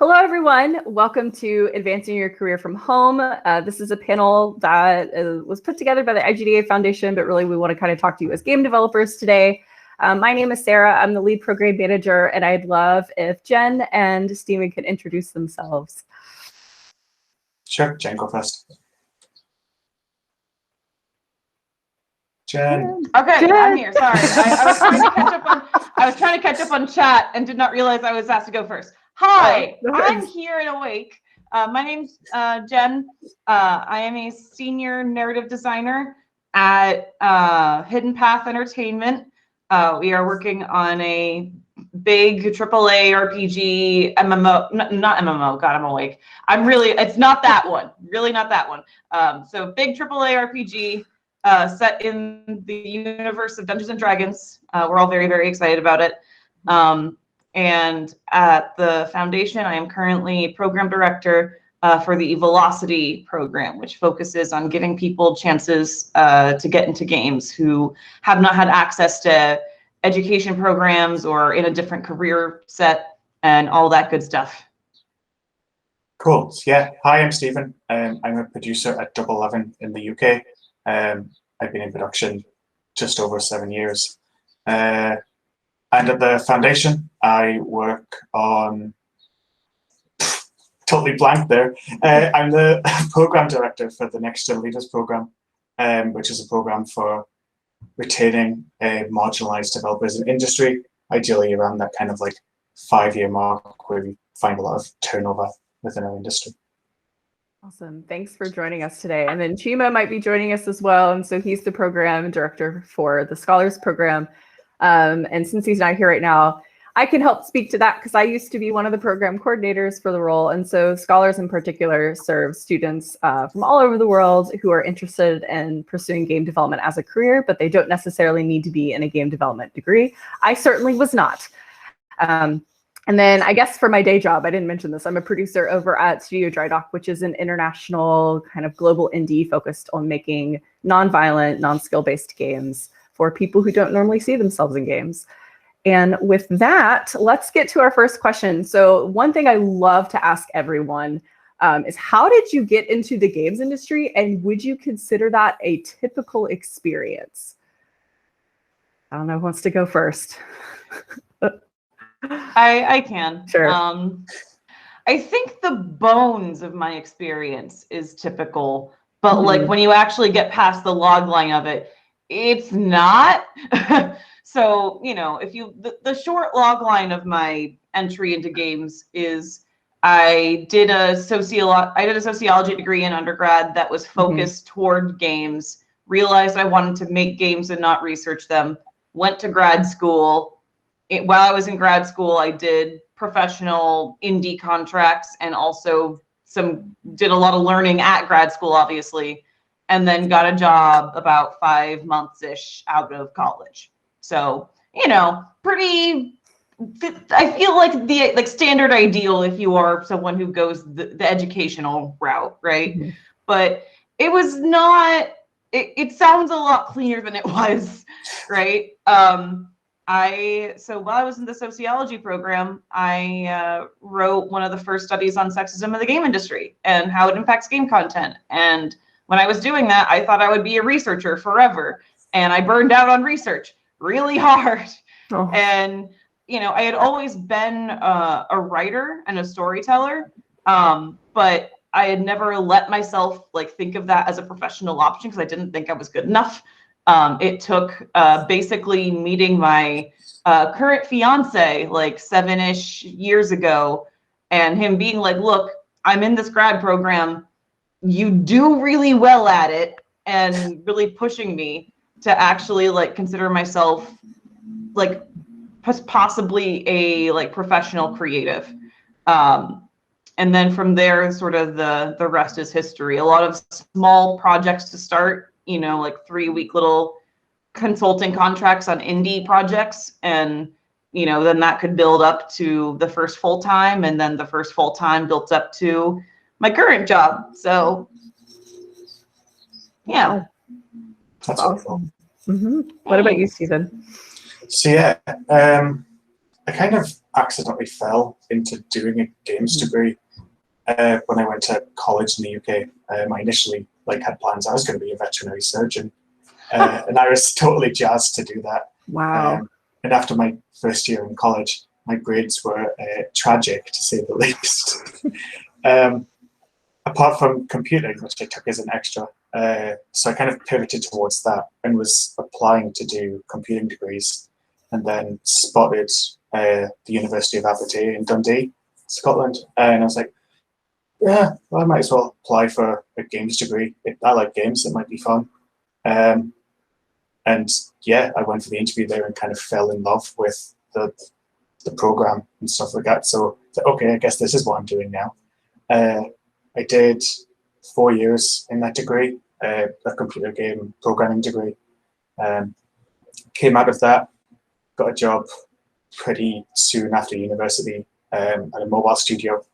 Hello, everyone. Welcome to Advancing Your Career from Home. This is a panel that was put together by the IGDA Foundation, but really we want to kind of talk to you as game developers today. My name is Sarah. I'm the lead program manager, and I'd love if Jen and Steven could introduce themselves. Sure, Jen, go first. Jen. Okay, Jen. I'm here. Sorry, I was trying to catch up on chat and did not realize I was asked to go first. Hi, I'm here and awake. My name's Jen. I am a senior narrative designer at Hidden Path Entertainment. We are working on a big AAA RPG MMO, not MMO. God, I'm awake. It's not that one. Really not that one. So big AAA RPG set in the universe of Dungeons and Dragons. We're all very, very excited about it. And at the foundation, I am currently program director for the Velocity program, which focuses on giving people chances to get into games who have not had access to education programs or in a different career set and all that good stuff. Cool. So, yeah. Hi, I'm Steven. I'm a producer at Double 11 in the UK. I've been in production just over 7 years. And at the foundation, I work on, totally blank there. I'm the program director for the Next Gen Leaders program, which is a program for retaining marginalized developers in industry, ideally around that kind of like 5-year mark where we find a lot of turnover within our industry. Awesome. Thanks for joining us today. And then Chima might be joining us as well. And so he's the program director for the Scholars program. And since he's not here right now, I can help speak to that because I used to be one of the program coordinators for the role. And so Scholars in particular serve students from all over the world who are interested in pursuing game development as a career, but they don't necessarily need to be in a game development degree. I certainly was not. And then I guess for my day job, I didn't mention this, I'm a producer over at Studio Dry Dock, which is an international kind of global indie focused on making non-violent, non-skill-based games for people who don't normally see themselves in games. And with that, let's get to our first question. So one thing I love to ask everyone is how did you get into the games industry, and would you consider that a typical experience? I don't know who wants to go first. I can. Sure. I think the bones of my experience is typical, but like when you actually get past the log line of it, it's not. So, you know, if you, the short log line of my entry into games is I did a sociology degree in undergrad that was focused toward games, realized I wanted to make games and not research them, went to grad school. While I was in grad school, I did professional indie contracts and also did a lot of learning at grad school, obviously, and then got a job about 5 months-ish out of college. So, you know, pretty, I feel like the standard ideal if you are someone who goes the educational route, right? But it was not, it sounds a lot cleaner than it was, right? So while I was in the sociology program, I wrote one of the first studies on sexism in the game industry and how it impacts game content. And when I was doing that, I thought I would be a researcher forever. And I burned out on research really hard. Oh. And, you know, I had always been a writer and a storyteller, but I had never let myself like think of that as a professional option because I didn't think I was good enough. It took basically meeting my current fiance like 7-ish years ago and him being like, look, I'm in this grad program. You do really well at it, and really pushing me to actually like consider myself like possibly a like professional creative. And then from there, sort of the rest is history. A lot of small projects to start, you know, like 3-week little consulting contracts on indie projects. And, you know, then that could build up to the first full-time, and then the first full-time built up to my current job. So, yeah. That's awesome. What about you, Steven? So, yeah, I kind of accidentally fell into doing a games degree when I went to college in the UK. I initially had plans. I was going to be a veterinary surgeon, and I was totally jazzed to do that. Wow. And after my first year in college, my grades were tragic, to say the least. Apart from computing, which I took as an extra, so I kind of pivoted towards that and was applying to do computing degrees, and then spotted the University of Aberdeen in Dundee, Scotland, and I was like, yeah, well, I might as well apply for a games degree. I like games, it might be fun. And yeah, I went for the interview there and kind of fell in love with the program and stuff like that. So, okay, I guess this is what I'm doing now. I did 4 years in that degree, a computer game programming degree. Came out of that, got a job pretty soon after university at a mobile studio.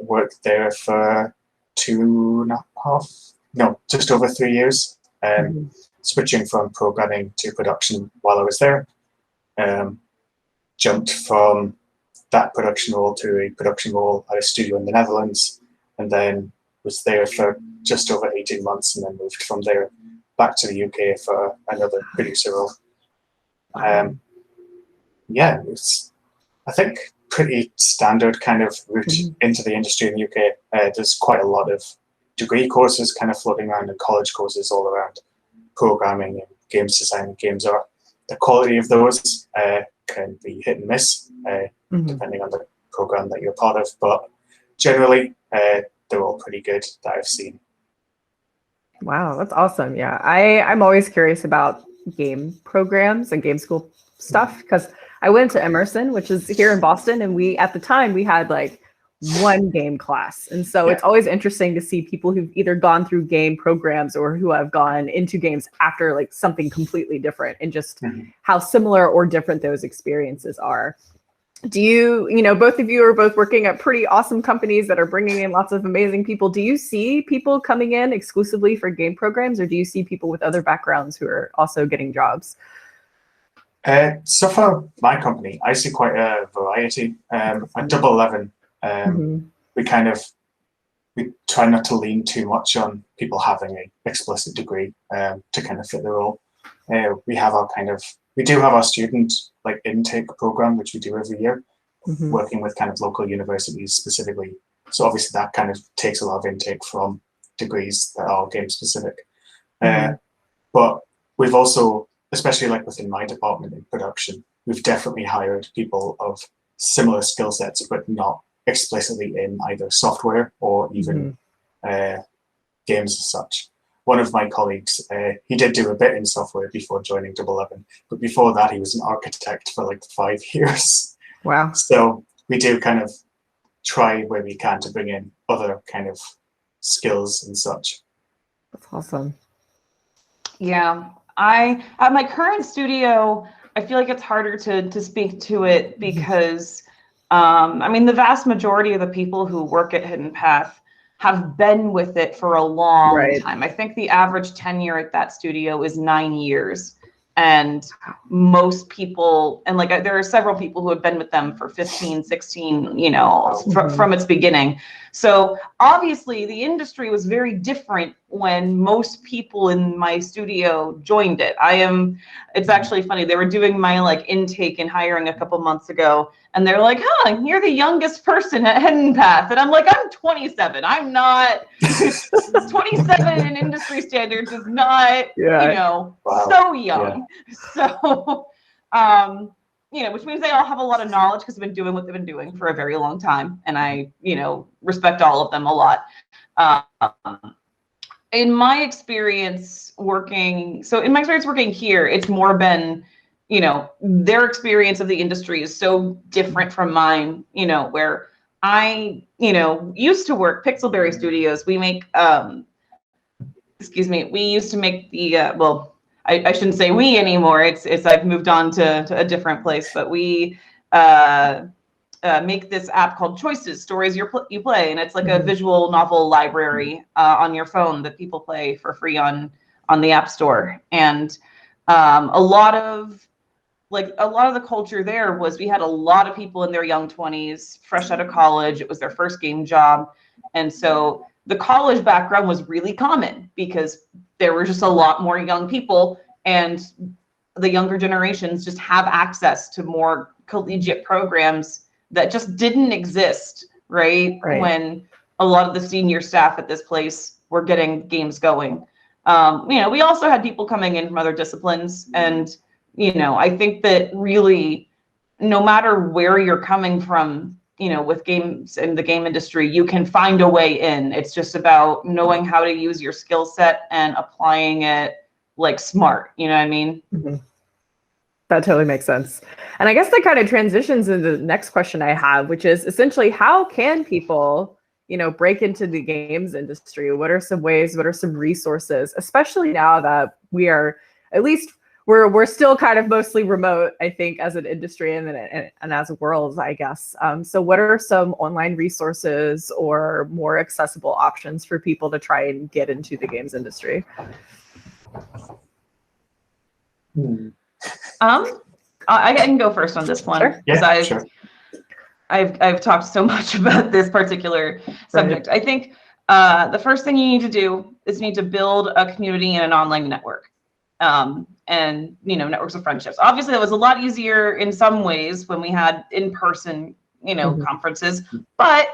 Worked there for just over 3 years, switching from programming to production while I was there. Jumped from that production role to a production role at a studio in the Netherlands, and then was there for just over 18 months, and then moved from there back to the UK for another producer role. Yeah, it's, I think, pretty standard kind of route into the industry in the UK. There's quite a lot of degree courses kind of floating around and college courses all around programming and games design and games art. The quality of those can be hit and miss depending on the program that you're part of, but generally they're all pretty good that I've seen. Wow, that's awesome. Yeah, I'm always curious about game programs and game school stuff because I went to Emerson, which is here in Boston, and at the time we had one game class. And so it's always interesting to see people who've either gone through game programs or who have gone into games after something completely different, and just how similar or different those experiences are. Do you both of you are both working at pretty awesome companies that are bringing in lots of amazing people. Do you see people coming in exclusively for game programs, or do you see people with other backgrounds who are also getting jobs? So for my company, I see quite a variety. At Double 11, we try not to lean too much on people having an explicit degree to kind of fit the role. We do have our student intake program, which we do every year, working with kind of local universities specifically. So obviously that kind of takes a lot of intake from degrees that are game specific. But we've also, especially within my department in production, we've definitely hired people of similar skill sets, but not explicitly in either software or even games as such. One of my colleagues, he did do a bit in software before joining Double 11, but before that he was an architect for 5 years. Wow. So we do kind of try where we can to bring in other kind of skills and such. That's awesome. Yeah. At my current studio, I feel like it's harder to speak to it because, the vast majority of the people who work at Hidden Path have been with it for a long time. I think the average tenure at that studio is 9 years. And most people, and there are several people who have been with them for 15, 16, from its beginning. So obviously the industry was very different when most people in my studio joined it. It's actually funny. They were doing my intake and hiring a couple months ago, and they're like, huh, you're the youngest person at Hidden Path. And I'm like, I'm 27. I'm not 27 in industry standards is not, so young. So, which means they all have a lot of knowledge because they've been doing what they've been doing for a very long time. And I, respect all of them a lot. In my experience working here, it's more been, their experience of the industry is so different from mine, where I, used to work Pixelberry Studios. We make, we used to make the, I shouldn't say we anymore. It's I've moved on to a different place, but we make this app called Choices, Stories You Play, and it's a visual novel library on your phone that people play for free on the App Store. And a lot of like a lot of the culture there was we had a lot of people in their young 20s, fresh out of college. It was their first game job. And so the college background was really common because there were just a lot more young people, and the younger generations just have access to more collegiate programs that just didn't exist, right? When a lot of the senior staff at this place were getting games going. We also had people coming in from other disciplines, and I think that really, no matter where you're coming from, with games in the game industry, you can find a way in. It's just about knowing how to use your skill set and applying it like smart. You know what I mean? Mm-hmm. That totally makes sense. And I guess that kind of transitions into the next question I have, which is essentially, how can people, break into the games industry? What are some ways, what are some resources, especially now that we are, at least we're still kind of mostly remote, I think, as an industry and as a world, I guess. So what are some online resources or more accessible options for people to try and get into the games industry? I can go first on this one. Sure. Yeah, sure. I've talked so much about this particular subject. Right. I think the first thing you need to do is you need to build a community and an online network. And networks of friendships. Obviously, that was a lot easier in some ways when we had in-person, conferences. But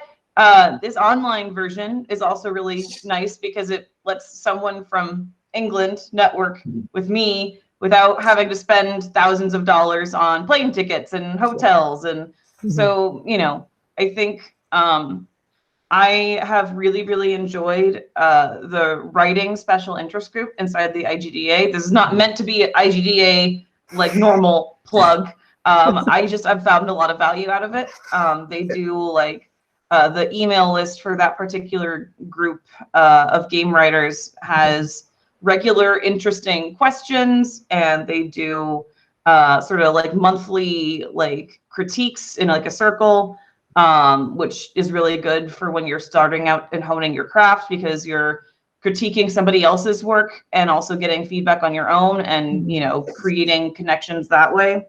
this online version is also really nice because it lets someone from England network with me without having to spend thousands of dollars on plane tickets and hotels. And so, I think I have really, really enjoyed the writing special interest group inside the IGDA. This is not meant to be an IGDA like normal plug. I've found a lot of value out of it. They do like the email list for that particular group of game writers has regular interesting questions, and they do sort of like monthly like critiques in like a circle. Which is really good for when you're starting out and honing your craft, because you're critiquing somebody else's work and also getting feedback on your own and, creating connections that way.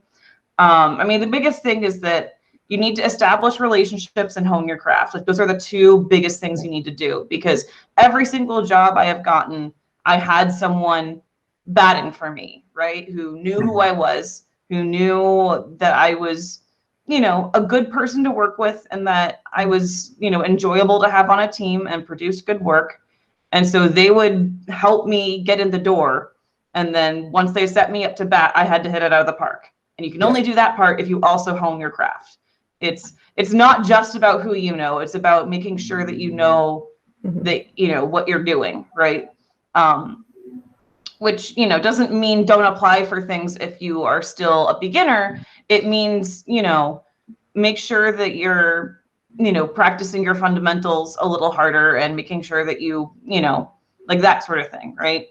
The biggest thing is that you need to establish relationships and hone your craft. Like, those are the two biggest things you need to do, because every single job I have gotten, I had someone batting for me, right? Who knew who I was, who knew that I was a good person to work with, and that I was, enjoyable to have on a team and produce good work. And so they would help me get in the door. And then once they set me up to bat, I had to hit it out of the park. And you can only do that part if you also hone your craft. It's not just about who you know, it's about making sure that that, what you're doing, right? Which, doesn't mean don't apply for things if you are still a beginner. It means, make sure that you're, practicing your fundamentals a little harder and making sure that you, like that sort of thing, right?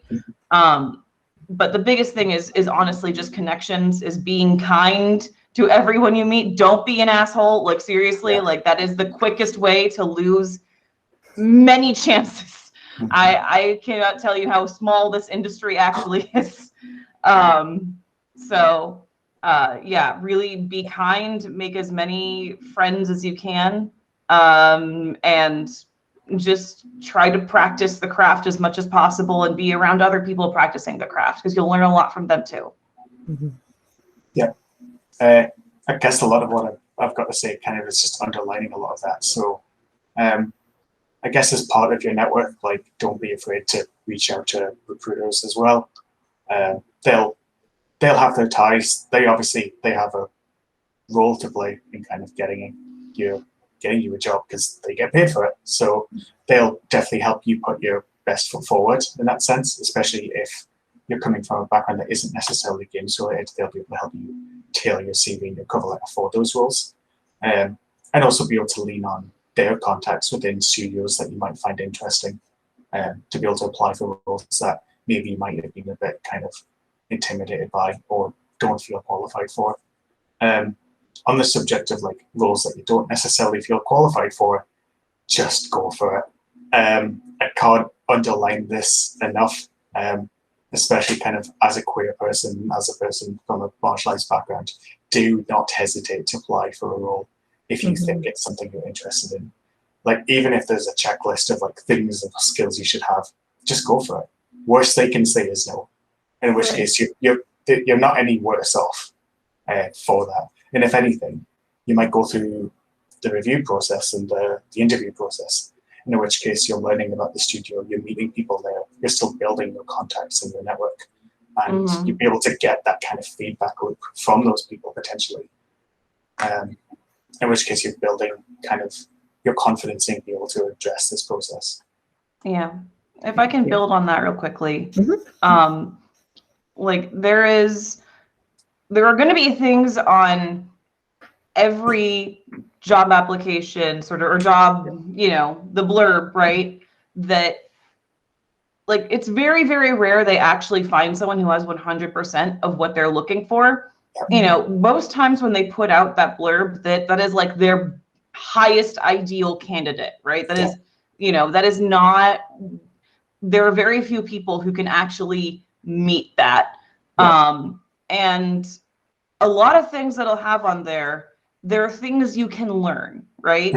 But the biggest thing is honestly just connections, is being kind to everyone you meet. Don't be an asshole. Like, seriously, like that is the quickest way to lose many chances. I cannot tell you how small this industry actually is. Really be kind, make as many friends as you can, and just try to practice the craft as much as possible and be around other people practicing the craft, because you'll learn a lot from them too. Yeah. I guess a lot of what I've got to say kind of is just underlining a lot of that. So I guess as part of your network, like, don't be afraid to reach out to recruiters as well. They'll have their ties. They have a role to play in kind of getting you a job, because they get paid for it. So they'll definitely help you put your best foot forward in that sense, especially if you're coming from a background that isn't necessarily games related. They'll be able to help you tailor your CV and your cover letter for those roles, and also be able to lean on their contacts within studios that you might find interesting, to be able to apply for roles that maybe you might have been a bit kind of intimidated by or don't feel qualified for. On the subject of like roles that you don't necessarily feel qualified for, just go for it. I can't underline this enough. especially kind of as a queer person, as a person from a marginalized background, do not hesitate to apply for a role if you think it's something you're interested in. Like, even if there's a checklist of like things and skills you should have, just go for it. Worst they can say is no, in which case you're not any worse off for that. And if anything, you might go through the review process and the interview process, in which case you're learning about the studio, you're meeting people there, you're still building your contacts and your network, and you'll be able to get that kind of feedback loop from those people potentially. In which case you're building kind of your confidence in being able to address this process. Yeah. If I can build on that real quickly, like there are going to be things on every job application sort of, or job, the blurb, right? That like, it's very, very rare they actually find someone who has 100% of what they're looking for. Most times when they put out that blurb, that is like their highest ideal candidate, right? That is, that is not, there are very few people who can actually meet that. And a lot of things that'll have on there are things you can learn, right?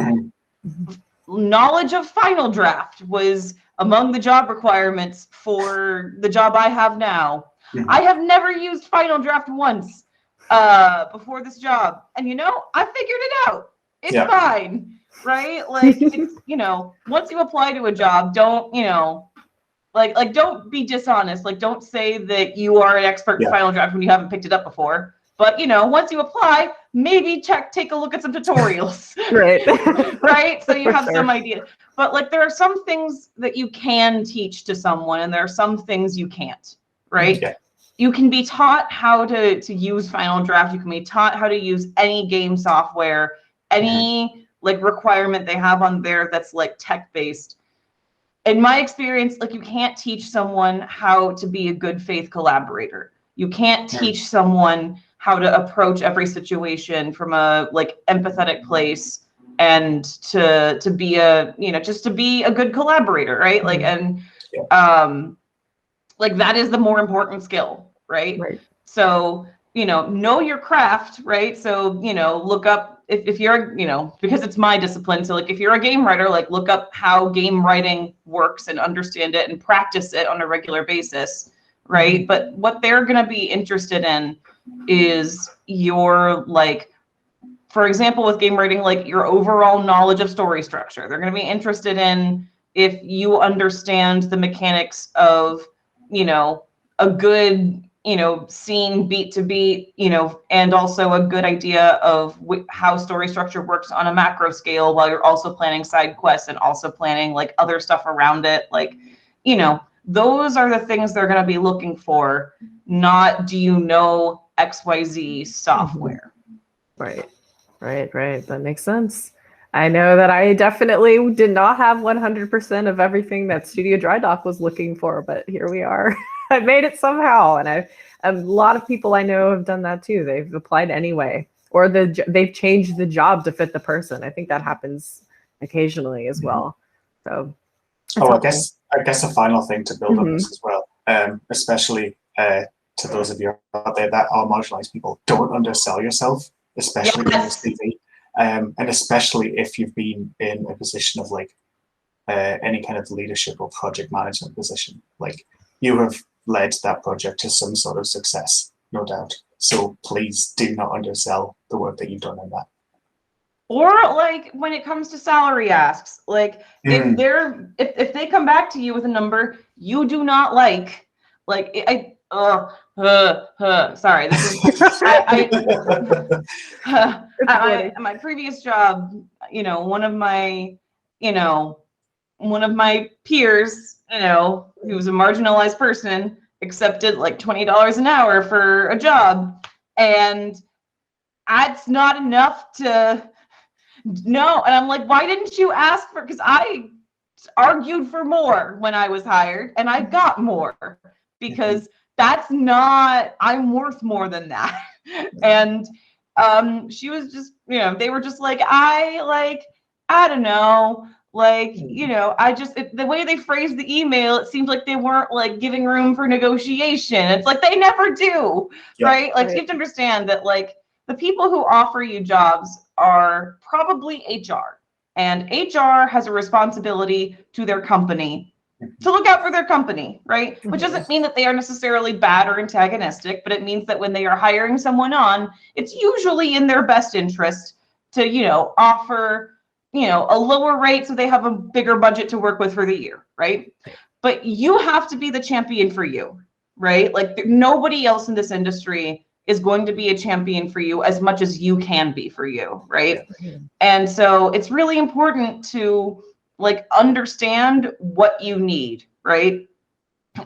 Knowledge of Final Draft was among the job requirements for the job I have now. I have never used Final Draft once before this job. And I figured it out. It's fine, right? Like, it's, once you apply to a job, don't, like don't be dishonest. Like, don't say that you are an expert in Final Draft when you haven't picked it up before. But, once you apply, maybe take a look at some tutorials. Right? So you have some idea. But like, there are some things that you can teach to someone, and there are some things you can't, right? You can be taught how to use Final Draft. You can be taught how to use any game software, any like requirement they have on there that's like tech-based. In my experience, like, you can't teach someone how to be a good faith collaborator. You can't teach someone how to approach every situation from a like empathetic place and to be a, just to be a good collaborator, right? Like, and like, that is the more important skill, right? So, know your craft, right? So, look up if you're, because it's my discipline. So like, if you're a game writer, like, look up how game writing works and understand it and practice it on a regular basis, right? But what they're going to be interested in is your, like, for example, with game writing, like, your overall knowledge of story structure. They're going to be interested in if you understand the mechanics of, a good, scene beat to beat, and also a good idea of how story structure works on a macro scale while you're also planning side quests and also planning like other stuff around it. Like, those are the things they're going to be looking for, not do you know XYZ software. Right. That makes sense. I know that I definitely did not have 100% of everything that Studio Dry Dock was looking for, but here we are. I made it somehow, and a lot of people I know have done that too. They've applied anyway, or they've changed the job to fit the person. I think that happens occasionally as well. So, I guess a final thing to build on this as well, especially to those of you out there that are marginalized people, don't undersell yourself, especially in your CV, and especially if you've been in a position of like any kind of leadership or project management position. Like, you have led that project to some sort of success, no doubt. So please do not undersell the work that you've done in that. Or like, when it comes to salary asks, like, if they come back to you with a number you do not like sorry, this is my previous job, one of my peers, who was a marginalized person, accepted like $20 an hour for a job, and that's not enough to no. And I'm like, why didn't you ask for, because I argued for more when I was hired and I got more, because that's not, I'm worth more than that. And she was just, they were just like, I don't know, Like, you know, the way they phrased the email, it seemed like they weren't like giving room for negotiation. It's like they never do, right? Like, you have to understand that like the people who offer you jobs are probably HR, and HR has a responsibility to their company to look out for their company, right? Which doesn't mean that they are necessarily bad or antagonistic, but it means that when they are hiring someone on, it's usually in their best interest to, you know, offer, you know, a lower rate so they have a bigger budget to work with for the year, right? But you have to be the champion for you, right? Like nobody else in this industry is going to be a champion for you as much as you can be for you, right? And so it's really important to like understand what you need, right?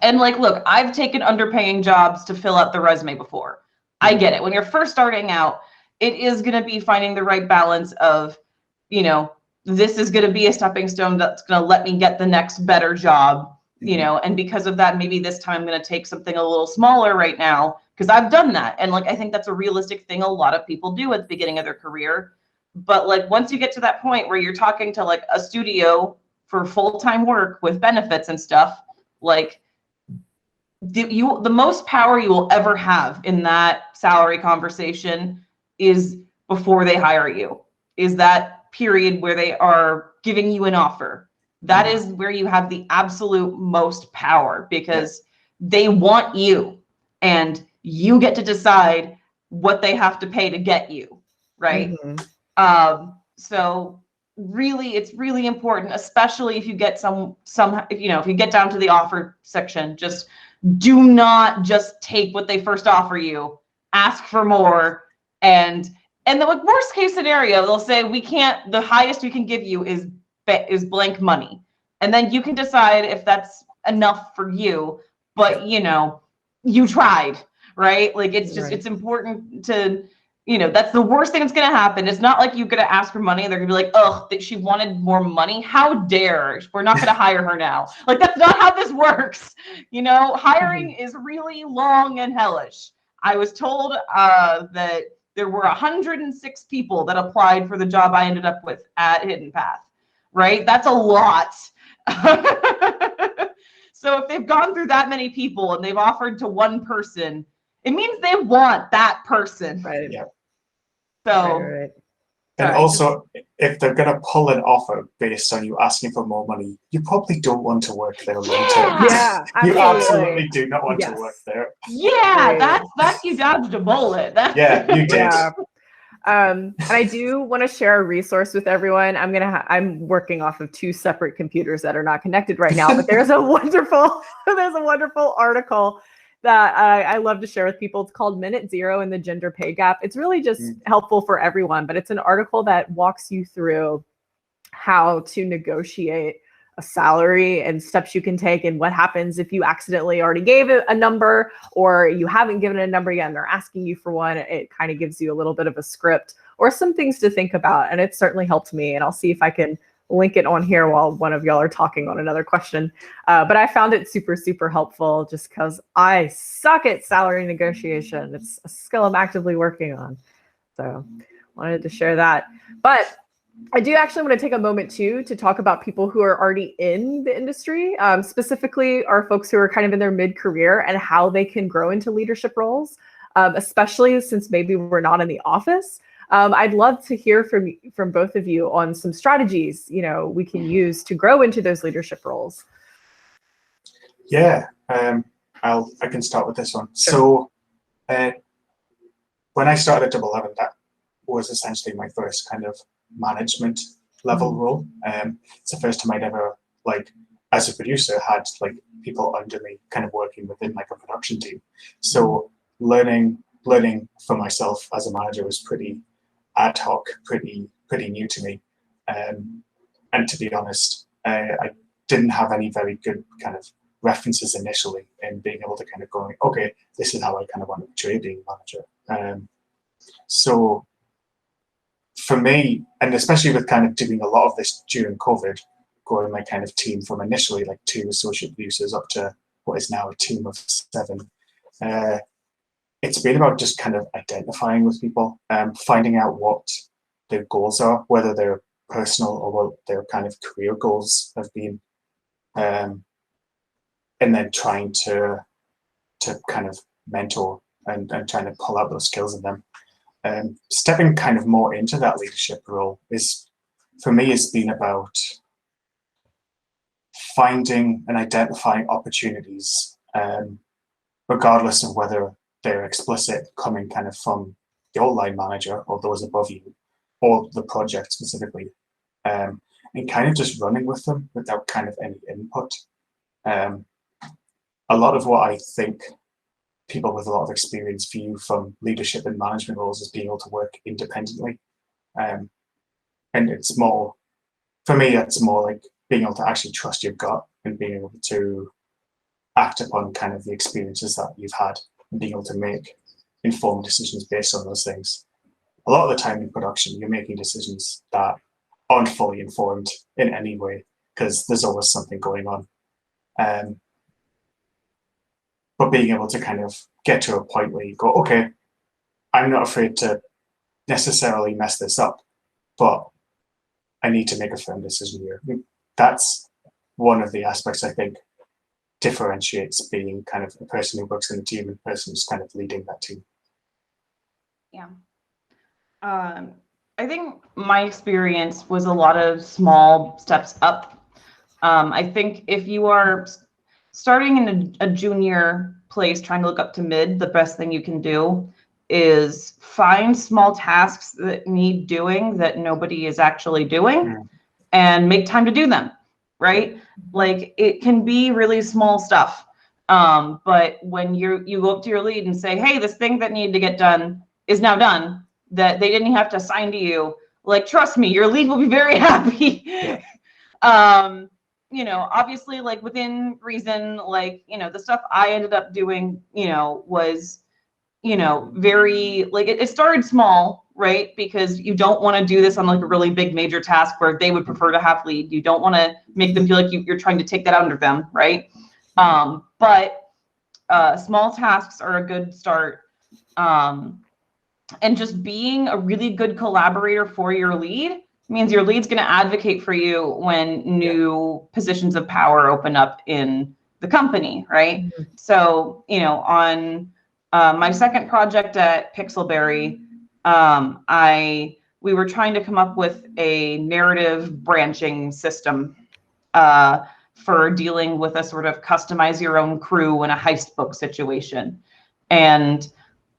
And like, look, I've taken underpaying jobs to fill out the resume before. I get it. When you're first starting out, it is going to be finding the right balance of, you know, this is going to be a stepping stone that's going to let me get the next better job, you know, and because of that, maybe this time I'm going to take something a little smaller right now because I've done that. And like, I think that's a realistic thing a lot of people do at the beginning of their career. But like, once you get to that point where you're talking to like a studio for full-time work with benefits and stuff, like the most power you will ever have in that salary conversation is before they hire you, is that period where they are giving you an offer. That is where you have the absolute most power because they want you and you get to decide what they have to pay to get you, right? So really, it's really important, especially if you get you know, if you get down to the offer section, just do not just take what they first offer you, ask for more. And the like, worst case scenario, they'll say, we can't, the highest we can give you is blank money. And then you can decide if that's enough for you, but you know, you tried, right? Like it's just, it's important to, you know, that's the worst thing that's going to happen. It's not like you're going to ask for money and they're going to be like, oh, that she wanted more money. How dare, we're not going to hire her now. Like, that's not how this works. You know, hiring is really long and hellish. I was told that there were 106 people that applied for the job I ended up with at Hidden Path, right? That's a lot. So if they've gone through that many people and they've offered to one person, it means they want that person. Right. Yeah. So, and also, if they're going to pull an offer based on you asking for more money, you probably don't want to work there long term. Yeah, you absolutely do not want to work there. Yeah, that's you dodged a bullet. Yeah, you did. Yeah. And I do want to share a resource with everyone. I'm working off of 2 separate computers that are not connected right now, but there's a wonderful article that I love to share with people. It's called Minute Zero and the Gender Pay Gap. It's really just helpful for everyone, but it's an article that walks you through how to negotiate a salary and steps you can take and what happens if you accidentally already gave it a number or you haven't given it a number yet and they're asking you for one. It kind of gives you a little bit of a script or some things to think about. And it certainly helped me. And I'll see if I can link it on here while one of y'all are talking on another question. But I found it super, super helpful just because I suck at salary negotiation. It's a skill I'm actively working on. So wanted to share that. But I do actually want to take a moment too to talk about people who are already in the industry, specifically our folks who are kind of in their mid-career and how they can grow into leadership roles, especially since maybe we're not in the office. I'd love to hear from both of you on some strategies, you know, we can use to grow into those leadership roles. Yeah, I can start with this one. Sure. So when I started at Double 11, that was essentially my first kind of management level role. It's the first time I'd ever, like, as a producer, had like people under me kind of working within like a production team. So learning for myself as a manager was pretty ad hoc, pretty new to me. And to be honest, I didn't have any very good kind of references initially in being able to kind of go, okay, this is how I kind of want to portray being a manager. So for me, and especially with kind of doing a lot of this during COVID, growing my kind of team from initially like 2 associate producers up to what is now a team of 7, it's been about just kind of identifying with people, finding out what their goals are, whether they're personal or what their kind of career goals have been, and then trying to kind of mentor and trying to pull out those skills in them. Stepping kind of more into that leadership role is, for me, has been about finding and identifying opportunities, regardless of whether they're explicit, coming kind of from your line manager or those above you, or the project specifically, and kind of just running with them without kind of any input. A lot of what I think people with a lot of experience view from leadership and management roles is being able to work independently. And it's more, for me, it's more like being able to actually trust your gut and being able to act upon kind of the experiences that you've had and being able to make informed decisions based on those things. A lot of the time in production, you're making decisions that aren't fully informed in any way because there's always something going on. But being able to kind of get to a point where you go, okay, I'm not afraid to necessarily mess this up, but I need to make a firm decision here. That's one of the aspects I think differentiates being kind of a person who works in a team and a person who's kind of leading that team. Yeah. I think my experience was a lot of small steps up. I think if you are starting in a junior place, trying to look up to mid, the best thing you can do is find small tasks that need doing that nobody is actually doing and make time to do them, right? Like it can be really small stuff. But when you go up to your lead and say, hey, this thing that needed to get done is now done, that they didn't have to assign to you, like, trust me, your lead will be very happy. Yeah. You know, obviously, like within reason, like, you know, the stuff I ended up doing, you know, was, you know, very, like, it started small, right? Because you don't want to do this on like a really big major task where they would prefer to have lead. You don't want to make them feel like you're trying to take that under them, right? But small tasks are a good start. And just being a really good collaborator for your lead means your lead's going to advocate for you when new positions of power open up in the company, right? Mm-hmm. So, you know, on my second project at Pixelberry, we were trying to come up with a narrative branching system for dealing with a sort of customize your own crew in a heist book situation. And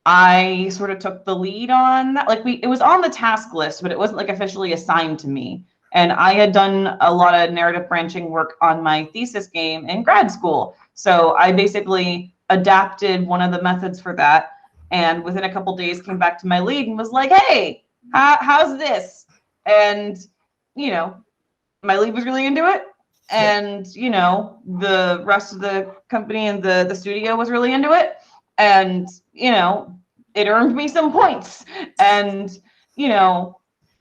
I sort of took the lead on that. Like it was on the task list, but it wasn't like officially assigned to me. And I had done a lot of narrative branching work on my thesis game in grad school. So I basically adapted one of the methods for that. And within a couple of days came back to my lead and was like, hey, how's this? And, you know, my lead was really into it. And, you know, the rest of the company and the studio was really into it. And, you know, it earned me some points. And, you know,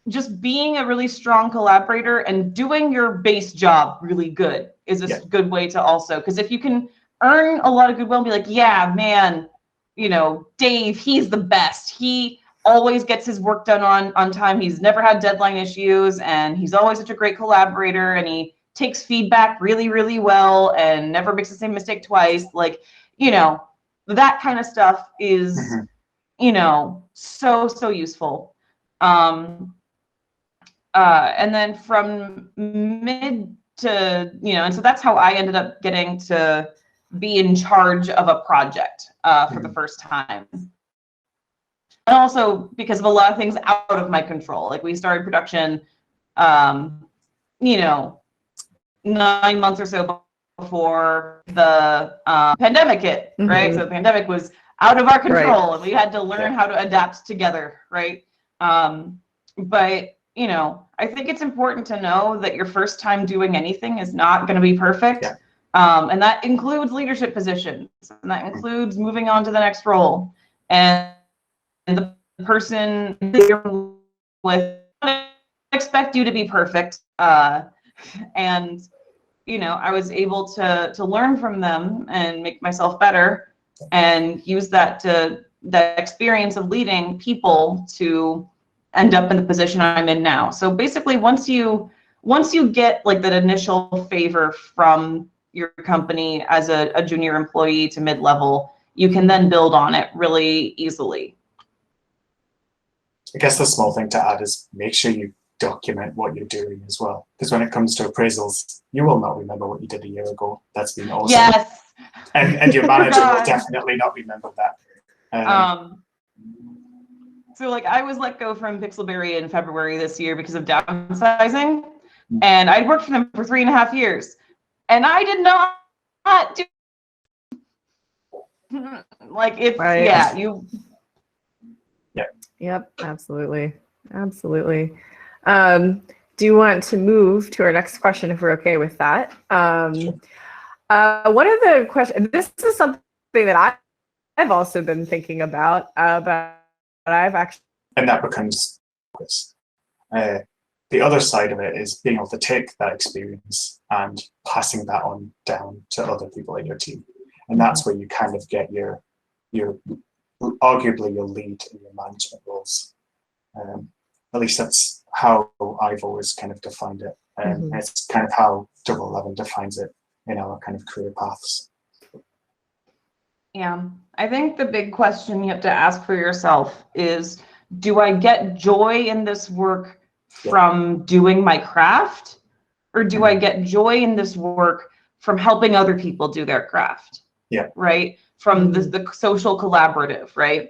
just being a really strong collaborator and doing your base job really good is a good way to also, because if you can earn a lot of goodwill and be like, yeah, man, you know, Dave, he's the best. He always gets his work done on time. He's never had deadline issues and he's always such a great collaborator and he takes feedback really, really well and never makes the same mistake twice. Like, you know, that kind of stuff is, you know, so useful. And then from mid to, you know, and so that's how I ended up getting to be in charge of a project for the first time. And also because of a lot of things out of my control. Like we started production, you know, 9 months or so before the pandemic hit, right? So the pandemic was out of our control and we had to learn how to adapt together, right? But, you know, I think it's important to know that your first time doing anything is not going to be perfect. And that includes leadership positions and that includes moving on to the next role. And the person you're with expect you to be perfect. And you know, I was able to learn from them and make myself better and use that experience of leading people to end up in the position I'm in now. So basically, once you get like that initial favor from your company as a junior employee to mid-level, you can then build on it really easily. I guess the small thing to add is make sure you document what you're doing as well. Because when it comes to appraisals, you will not remember what you did a year ago. That's been awesome. Yes. And your manager will definitely not remember that. So like I was let go from Pixelberry in February this year because of downsizing. And I'd worked for them for 3.5 years. And I did not do like it's right. yeah, you Yep, absolutely. Absolutely. Do you want to move to our next question if we're okay with that? One of the questions, this is something that I've also been thinking about, but I've actually... And that becomes focus. The other side of it is being able to take that experience and passing that on down to other people in your team. And that's where you kind of get your arguably your lead in your management roles. At least that's how I've always kind of defined it. It's kind of how Double 11 defines it in our kind of career paths. Yeah, I think the big question you have to ask for yourself is, do I get joy in this work from doing my craft? Or do I get joy in this work from helping other people do their craft? Yeah. Right? From the social collaborative, right?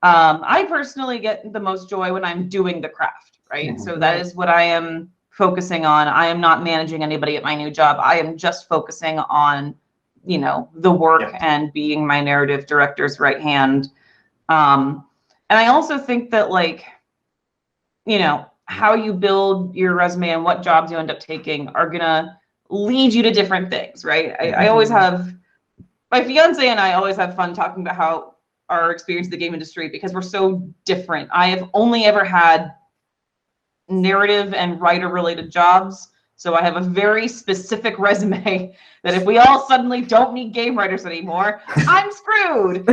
I personally get the most joy when I'm doing the craft, right? So that is what I am focusing on. I am not managing anybody at my new job. I am just focusing on, you know, the work and being my narrative director's right hand. And I also think that, like, you know, how you build your resume and what jobs you end up taking are gonna lead you to different things, right? I always have, my fiance and I always have fun talking about how our experience in the game industry, because we're so different. I have only ever had narrative and writer related jobs. So I have a very specific resume that if we all suddenly don't need game writers anymore, I'm screwed,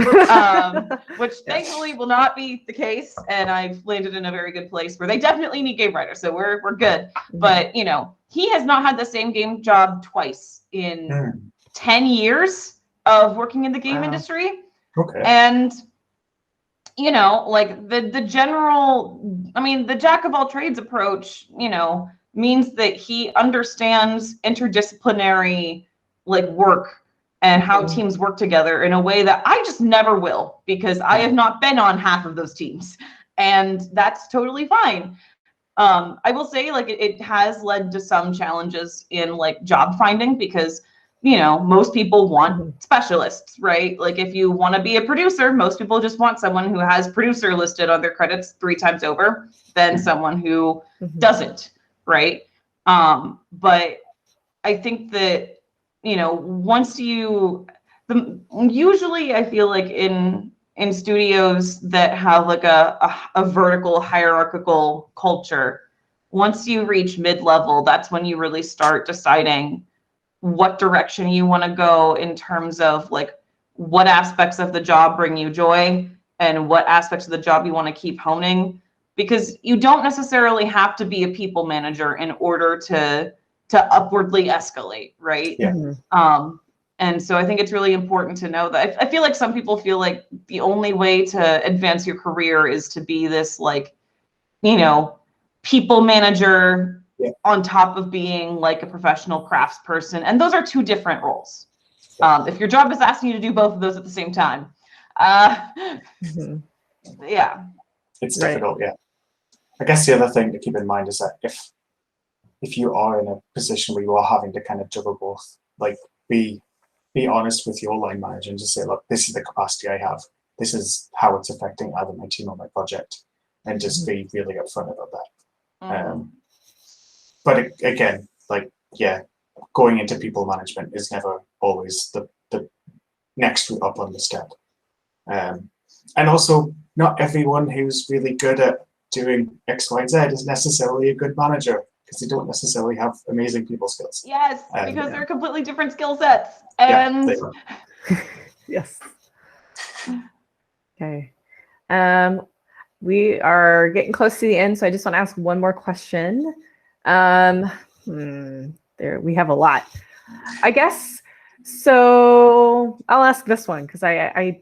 which thankfully will not be the case. And I've landed in a very good place where they definitely need game writers. So we're good. But, you know, he has not had the same game job twice in 10 years of working in the game industry. Okay. And, you know, like the general, I mean, the jack of all trades approach, you know, means that he understands interdisciplinary like work and how teams work together in a way that I just never will, because I have not been on half of those teams, and that's totally fine. I will say, like, it has led to some challenges in like job finding, because, you know, most people want specialists, right? Like if you want to be a producer, most people just want someone who has producer listed on their credits 3 times over than someone who doesn't. Right. But I think that, you know, once usually I feel like in studios that have like a vertical hierarchical culture, once you reach mid-level, that's when you really start deciding what direction you want to go in terms of like what aspects of the job bring you joy and what aspects of the job you want to keep honing. Because you don't necessarily have to be a people manager in order to upwardly escalate, right? Yeah. And so I think it's really important to know that. I feel like some people feel like the only way to advance your career is to be this, like, you know, people manager on top of being like a professional crafts person. And those are 2 different roles. If your job is asking you to do both of those at the same time, yeah. It's difficult, I guess the other thing to keep in mind is that if you are in a position where you are having to kind of juggle both, like be honest with your line manager and just say, look, this is the capacity I have. This is how it's affecting either my team or my project, and just be really upfront about that. But again, like, going into people management is never always the next route up on the step. And also, not everyone who's really good at doing X, Y, Z is necessarily a good manager, because they don't necessarily have amazing people skills. Yes, because they're completely different skill sets. And yes. Okay. we are getting close to the end, so I just want to ask one more question. There we have a lot, I guess. So I'll ask this one because I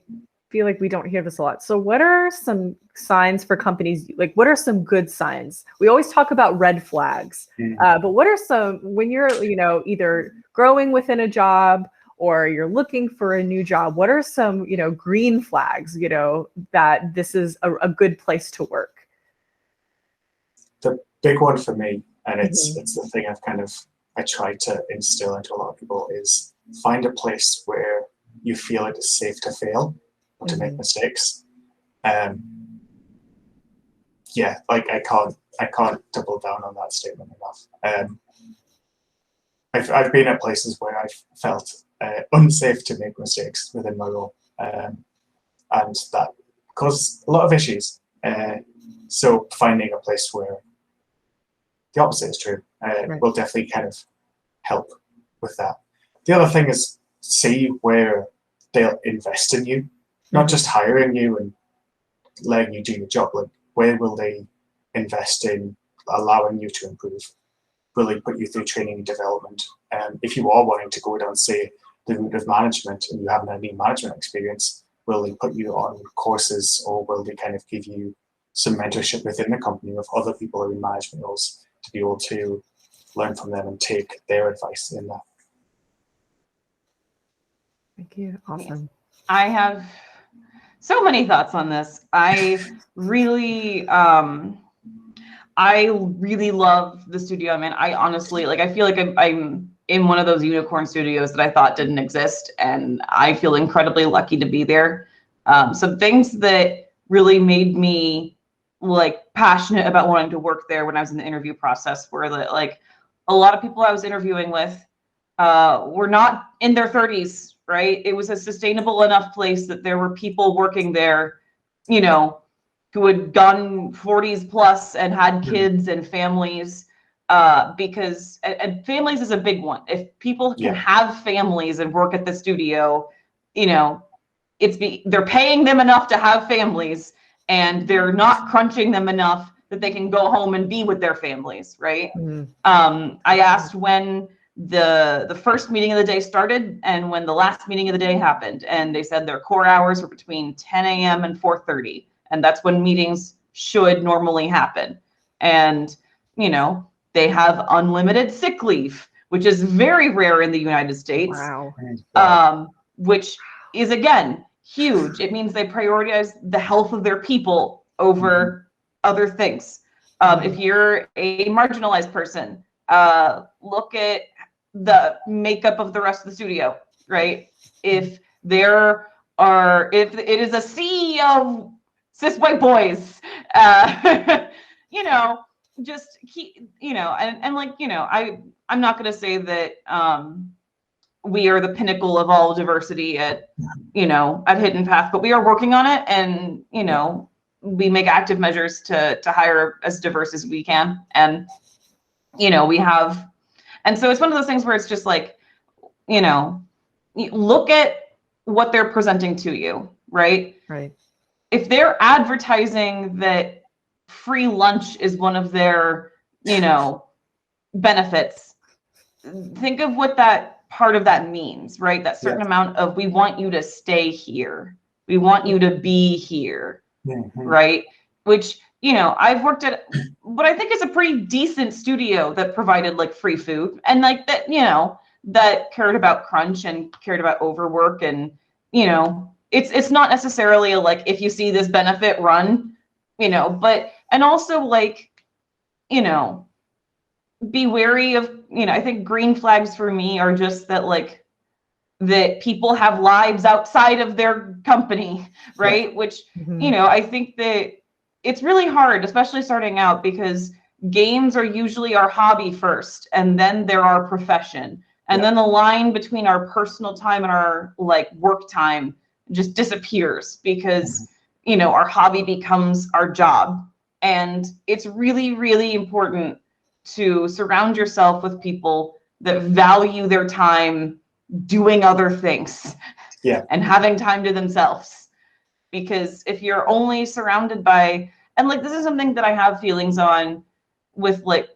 feel like we don't hear this a lot. So what are some signs for companies? Like, what are some good signs? We always talk about red flags, but what are some, when you're, either growing within a job or you're looking for a new job, what are some, green flags, that this is a good place to work? The big one for me, and it's the thing I try to instill into a lot of people, is find a place where you feel it is safe to fail or to make mistakes. I can't double down on that statement enough. I've been at places where I've felt unsafe to make mistakes within my role, and that caused a lot of issues. So finding a place where the opposite is true will definitely kind of help with that. The other thing is see where they'll invest in you, not just hiring you and letting you do your job. Like, where will they invest in allowing you to improve? Will they put you through training and development? If you are wanting to go down, say, the route of management and you haven't had any management experience, will they put you on courses, or will they kind of give you some mentorship within the company with other people who are in management roles to be able to learn from them and take their advice in that? Thank you. Awesome. I have so many thoughts on this. I really love the studio I'm in. I honestly, I feel like I'm in one of those unicorn studios that I thought didn't exist, and I feel incredibly lucky to be there. Some things that really made me passionate about wanting to work there when I was in the interview process were that a lot of people I was interviewing with were not in their 30s, right? It was a sustainable enough place that there were people working there, who had gone 40s plus and had kids and families, because and families is a big one. If people can have families and work at the studio, they're paying them enough to have families, and they're not crunching them enough that they can go home and be with their families, right? I asked when the first meeting of the day started and when the last meeting of the day happened, and they said their core hours were between 10 a.m. and 4:30, and that's when meetings should normally happen. And they have unlimited sick leave, which is very rare in the United States. Wow. Which is, again, huge. It means they prioritize the health of their people over other things. If you're a marginalized person, look at the makeup of the rest of the studio, right? If it is a sea of cis white boys, just keep, I'm not going to say that we are the pinnacle of all diversity at Hidden Path, but we are working on it, and we make active measures to hire as diverse as we can, and we have, and so it's one of those things where it's just look at what they're presenting to you, right? If they're advertising that free lunch is one of their benefits, think of what that part of that means, right? That certain amount of, we want you to stay here, we want you to be here, right? Which I've worked at what I think is a pretty decent studio that provided free food, and that that cared about crunch and cared about overwork, and it's not necessarily if you see this benefit, run, but, and also be wary of, I think green flags for me are just that that people have lives outside of their company, right? Which I think that it's really hard, especially starting out, because games are usually our hobby first, and then they're our profession, and then the line between our personal time and our work time just disappears, because our hobby becomes our job. And it's really, really important to surround yourself with people that value their time doing other things and having time to themselves. Because if you're only surrounded by, And like, this is something that I have feelings on with, like,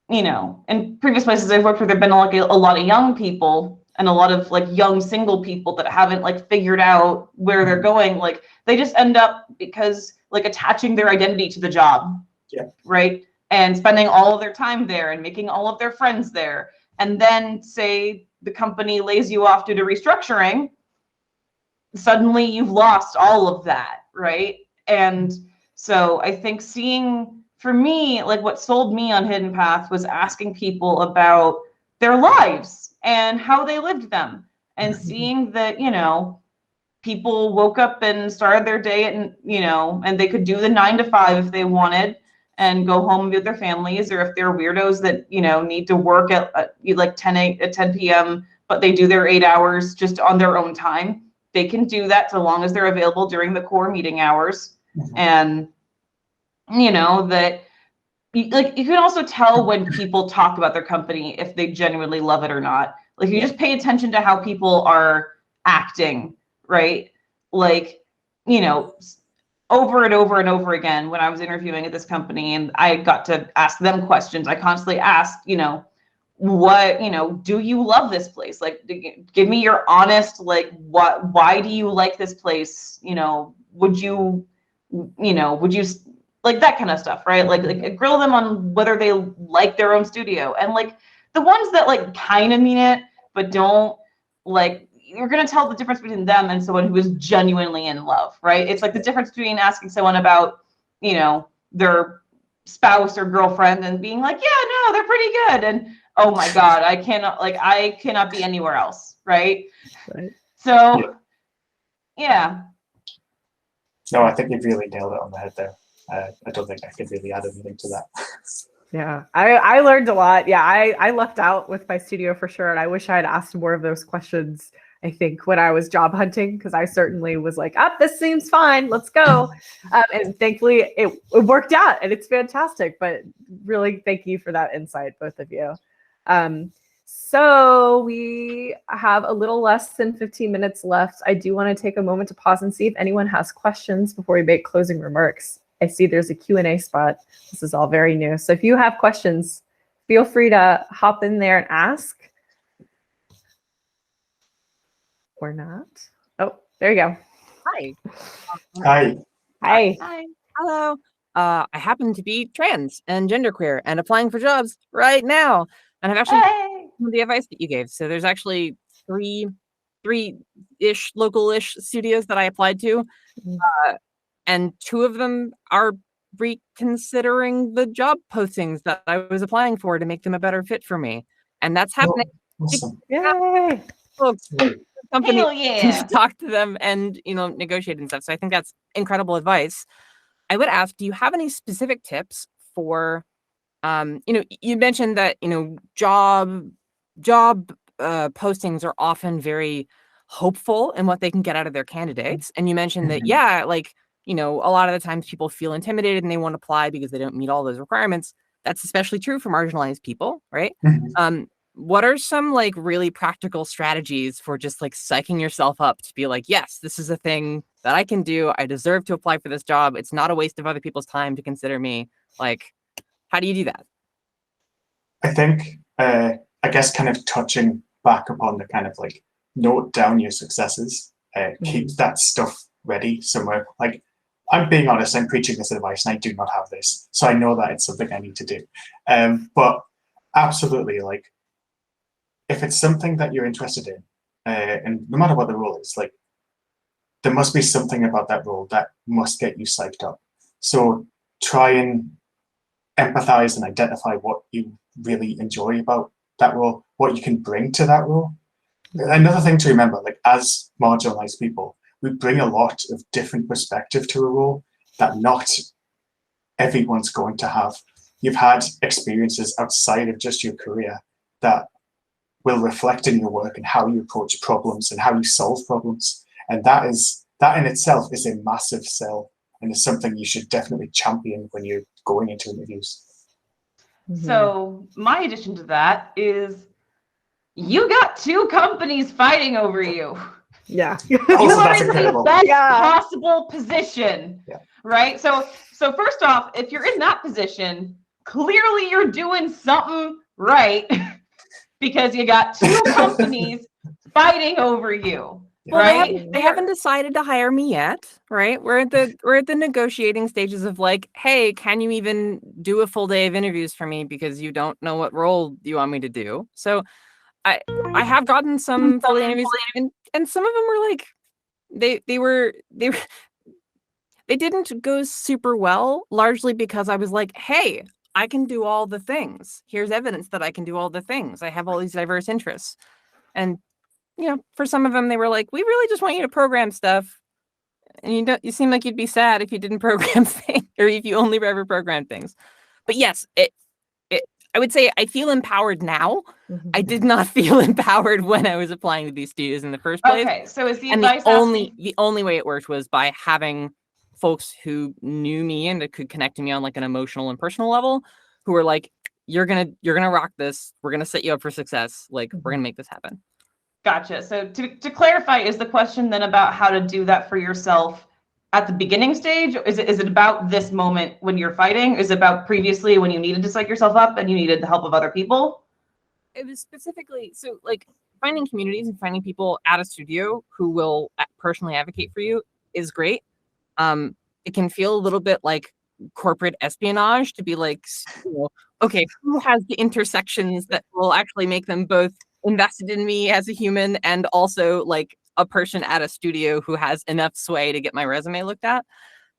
you know, in previous places I've worked with, there've been like a lot of young people and a lot of like young single people that haven't like figured out where they're going. Like, they just end up because like attaching their identity to the job, right? And spending all of their time there and making all of their friends there. And then say the company lays you off due to restructuring, suddenly you've lost all of that, right? And so I think for me, like what sold me on Hidden Path was asking people about their lives and how they lived them, and seeing that, you know, people woke up and started their day and, you know, and they could do the 9 to 5 if they wanted and go home and be with their families, or if they're weirdos that, you know, need to work at like 10 p.m., but they do their 8 hours just on their own time. They can do that so long as they're available during the core meeting hours. And, you know, that like you can also tell when people talk about their company if they genuinely love it or not. Like, you just pay attention to how people are acting, right? Like, you know, over and over and over again, when I was interviewing at this company and I got to ask them questions, I constantly asked, you know, what, you know, do you love this place? Like, give me your honest, like, why do you like this place? You know, would you like that kind of stuff, right? Like grill them on whether they like their own studio. And like the ones that like kind of mean it, but don't, like, you're going to tell the difference between them and someone who is genuinely in love, right? It's like the difference between asking someone about, you know, their spouse or girlfriend and being like, yeah, no, they're pretty good. And oh my God, I cannot be anywhere else, right? So, yeah. No, I think you've really nailed it on the head there. I don't think I could really add anything to that. Yeah, I learned a lot. Yeah, I lucked out with my studio for sure. And I wish I had asked more of those questions, I think, when I was job hunting, because I certainly was like, this seems fine, let's go. And thankfully it worked out and it's fantastic. But really, thank you for that insight, both of you. So we have a little less than 15 minutes left. I do want to take a moment to pause and see if anyone has questions before we make closing remarks. I see there's a Q&A spot. This is all very new. So if you have questions, feel free to hop in there and ask. Or not. Oh, there you go. Hi. Hi. Hi. Hi. Hello. I happen to be trans and genderqueer and applying for jobs right now. And I've actually some of the advice that you gave. So there's actually three-ish local-ish studios that I applied to. And 2 of them are reconsidering the job postings that I was applying for to make them a better fit for me. And that's happening. Awesome. Yay. Folks, company Hell yeah. talk to them and, you know, negotiate and stuff. So I think that's incredible advice. I would ask, do you have any specific tips for, you know, you mentioned that, you know, job postings are often very hopeful in what they can get out of their candidates. And you mentioned that, yeah, like, you know, a lot of the times people feel intimidated and they won't apply because they don't meet all those requirements. That's especially true for marginalized people, right? What are some like really practical strategies for just like psyching yourself up to be like, yes, this is a thing that I can do. I deserve to apply for this job. It's not a waste of other people's time to consider me. Like, how do you do that? I think, I guess kind of touching back upon the kind of like note down your successes, keep that stuff ready somewhere. Like, I'm being honest, I'm preaching this advice and I do not have this. So I know that it's something I need to do. But absolutely, like, if it's something that you're interested in, and no matter what the role is, like, there must be something about that role that must get you psyched up. So try and empathize and identify what you really enjoy about that role, what you can bring to that role. Another thing to remember, like, as marginalized people, we bring a lot of different perspective to a role that not everyone's going to have. You've had experiences outside of just your career that will reflect in your work and how you approach problems and how you solve problems. And that in itself is a massive sell, and it's something you should definitely champion when you're going into interviews. So my addition to that is you got 2 companies fighting over you. Yeah. Also, You are that's in incredible. the best possible position. right? So first off, if you're in that position, clearly you're doing something right because you got two companies fighting over you. Well, Right? they haven't decided to hire me yet, right? We're at the negotiating stages of like, hey, can you even do a full day of interviews for me because you don't know what role you want me to do? So I have gotten some full day interviews, and some of them were like they didn't go super well, largely because I was like, hey, I can do all the things. Here's evidence that I can do all the things. I have all these diverse interests. And for some of them, they were like, we really just want you to program stuff. And you seem like you'd be sad if you didn't program things or if you only ever program things. But yes, I would say I feel empowered now. I did not feel empowered when I was applying to these studios in the first place. Okay, so is the And advice the only way it worked was by having folks who knew me and that could connect to me on like an emotional and personal level, who were like, you're gonna rock this. We're gonna set you up for success. Like, we're gonna make this happen. Gotcha. So to clarify, is the question then about how to do that for yourself at the beginning stage? Is it about this moment when you're fighting? Is it about previously when you needed to psych yourself up and you needed the help of other people? It was specifically, so like finding communities and finding people at a studio who will personally advocate for you is great. It can feel a little bit like corporate espionage to be like, okay, who has the intersections that will actually make them both invested in me as a human and also like a person at a studio who has enough sway to get my resume looked at.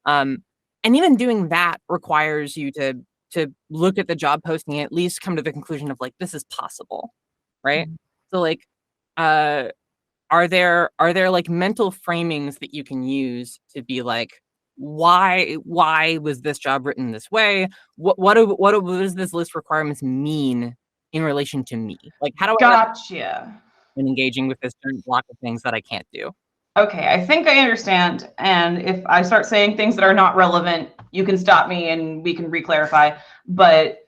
And even doing that requires you to look at the job posting and at least come to the conclusion of like, this is possible, right? So like, are there like mental framings that you can use to be like, why was this job written this way? What does this list of requirements mean in relation to me? Like, how do Gotcha. and engaging with this certain block of things that I can't do? Okay, I think I understand. And if I start saying things that are not relevant, you can stop me and we can re-clarify. But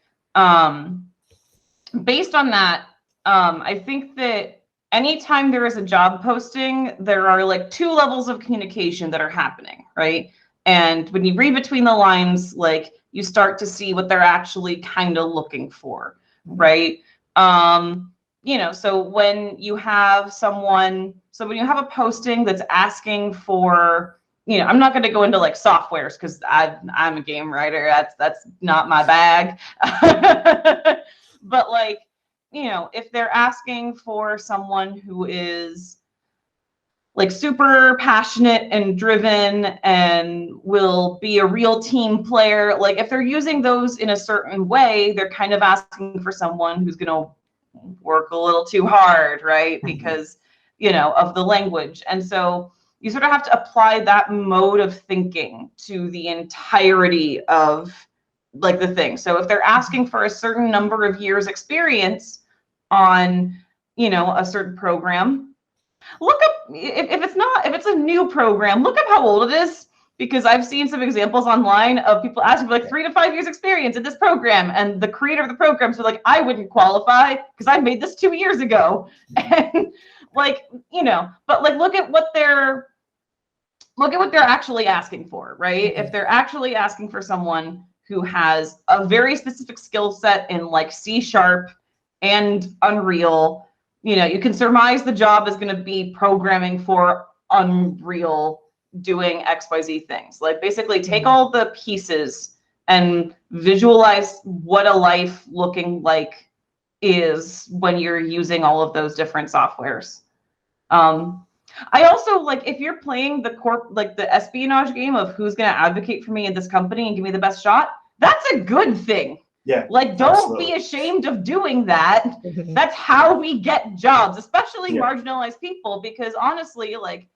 based on that, I think that anytime there is a job posting, there are like two levels of communication that are happening, right? And when you read between the lines, like you start to see what they're actually kind of looking for, right? So when you have when you have a posting that's asking for, I'm not going to go into like softwares because I'm a game writer. That's not my bag. But like, if they're asking for someone who is like super passionate and driven and will be a real team player, like if they're using those in a certain way, they're kind of asking for someone who's going to work a little too hard, right? Because, of the language. And so you sort of have to apply that mode of thinking to the entirety of like the thing. So if they're asking for a certain number of years experience on, a certain program, look up if it's a new program, look up how old it is, because I've seen some examples online of people asking for like 3 to 5 years experience in this program, and the creator of the programs are like, I wouldn't qualify because I made this 2 years ago. And like, but like look at what they're actually asking for, right? If they're actually asking for someone who has a very specific skill set in like C# and Unreal, you can surmise the job is going to be programming for Unreal, doing XYZ things. Like basically take all the pieces and visualize what a life looking like is when you're using all of those different softwares. I also like, if you're playing the espionage game of who's going to advocate for me in this company and give me the best shot, that's a good thing. Yeah. Like, don't be ashamed of doing that. That's how we get jobs, especially marginalized people, because honestly, like,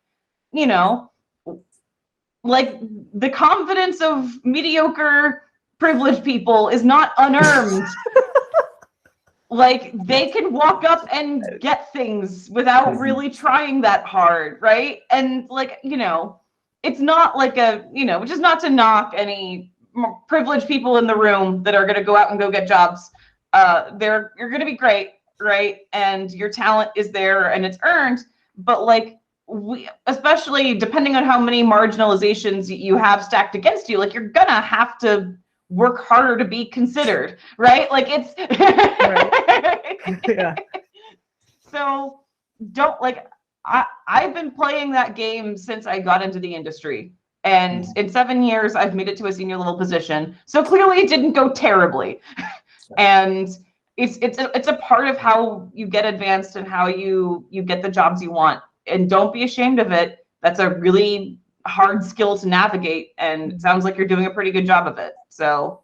like the confidence of mediocre privileged people is not unearned. Like they can walk up and get things without really trying that hard, right? And like, it's not like which is not to knock any privileged people in the room that are going to go out and go get jobs. You're going to be great, right? And your talent is there and it's earned, but like especially depending on how many marginalizations you have stacked against you, like you're gonna have to work harder to be considered, right? Like it's Right. Yeah. So don't like I've been playing that game since I got into the industry. And in 7 years, I've made it to a senior level position. So clearly it didn't go terribly. And it's a part of how you get advanced and how you get the jobs you want. And don't be ashamed of it. That's a really hard skill to navigate. And it sounds like you're doing a pretty good job of it. So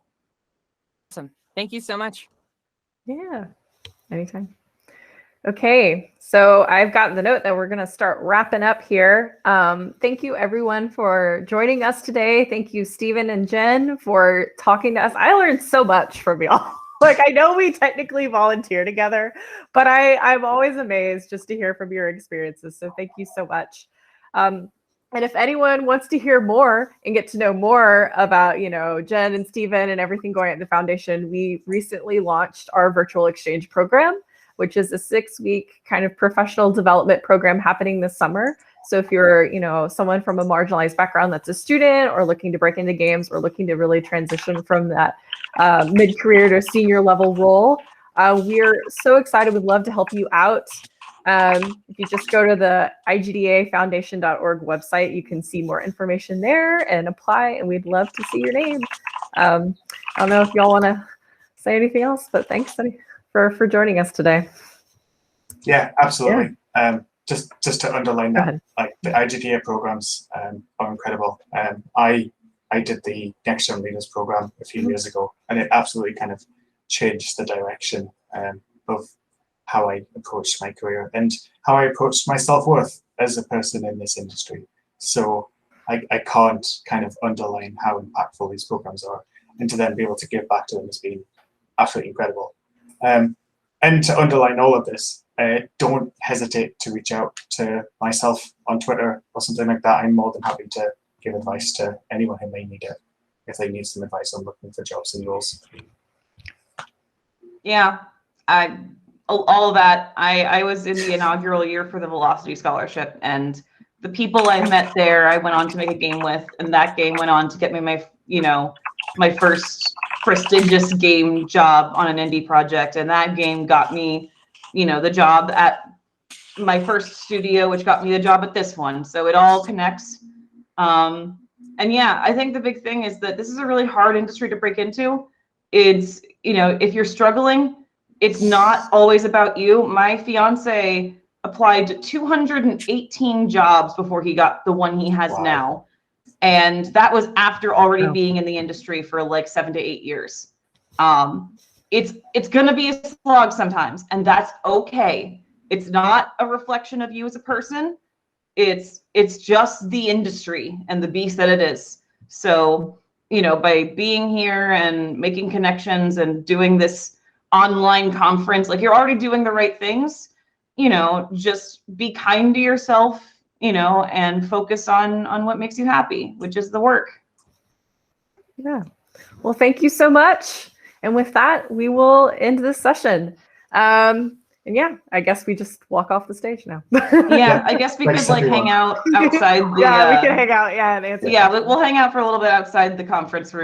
Awesome. Thank you so much. Yeah. Anytime. Okay, so I've gotten the note that we're going to start wrapping up here. Thank you, everyone, for joining us today. Thank you, Stephen and Jen, for talking to us. I learned so much from y'all. Like, I know we technically volunteer together, but I'm always amazed just to hear from your experiences. So thank you so much. And if anyone wants to hear more and get to know more about, Jen and Stephen and everything going on at the foundation, we recently launched our virtual exchange program, which is a 6-week kind of professional development program happening this summer. So if you're, someone from a marginalized background that's a student or looking to break into games or looking to really transition from that mid-career to senior level role, we're so excited. We'd love to help you out. If you just go to the IGDA-Foundation.org website, you can see more information there and apply, and we'd love to see your name. I don't know if y'all want to say anything else, but thanks for joining us today. Yeah, absolutely. Yeah. Just to underline that, like the IGDA programs are incredible. I did the Next Gen Leaders program a few years ago, and it absolutely kind of changed the direction of how I approached my career and how I approached my self-worth as a person in this industry. So I can't kind of underline how impactful these programs are, and to then be able to give back to them has been absolutely incredible. And to underline all of this, don't hesitate to reach out to myself on Twitter or something like that. I'm more than happy to give advice to anyone who may need it, if they need some advice on looking for jobs and roles. Yeah, all of that. I was in the inaugural year for the Velocity Scholarship, and the people I met there, I went on to make a game with, and that game went on to get me my first prestigious game job on an indie project, and that game got me, the job at my first studio, which got me the job at this one. So it all connects. And yeah, I think the big thing is that this is a really hard industry to break into. It's, if you're struggling, it's not always about you. My fiance applied to 218 jobs before he got the one he has now. And that was after already being in the industry for like 7 to 8 years. It's going to be a slog sometimes, and that's okay. It's not a reflection of you as a person. It's just the industry and the beast that it is. So, by being here and making connections and doing this online conference, like you're already doing the right things, just be kind to yourself, and focus on what makes you happy, which is the work. Yeah. Well, thank you so much. And with that, we will end this session. And yeah, I guess we just walk off the stage now. Yeah, I guess we could hang out outside the yeah, we can hang out. Yeah, and answer. Yeah, we'll hang out for a little bit outside the conference room.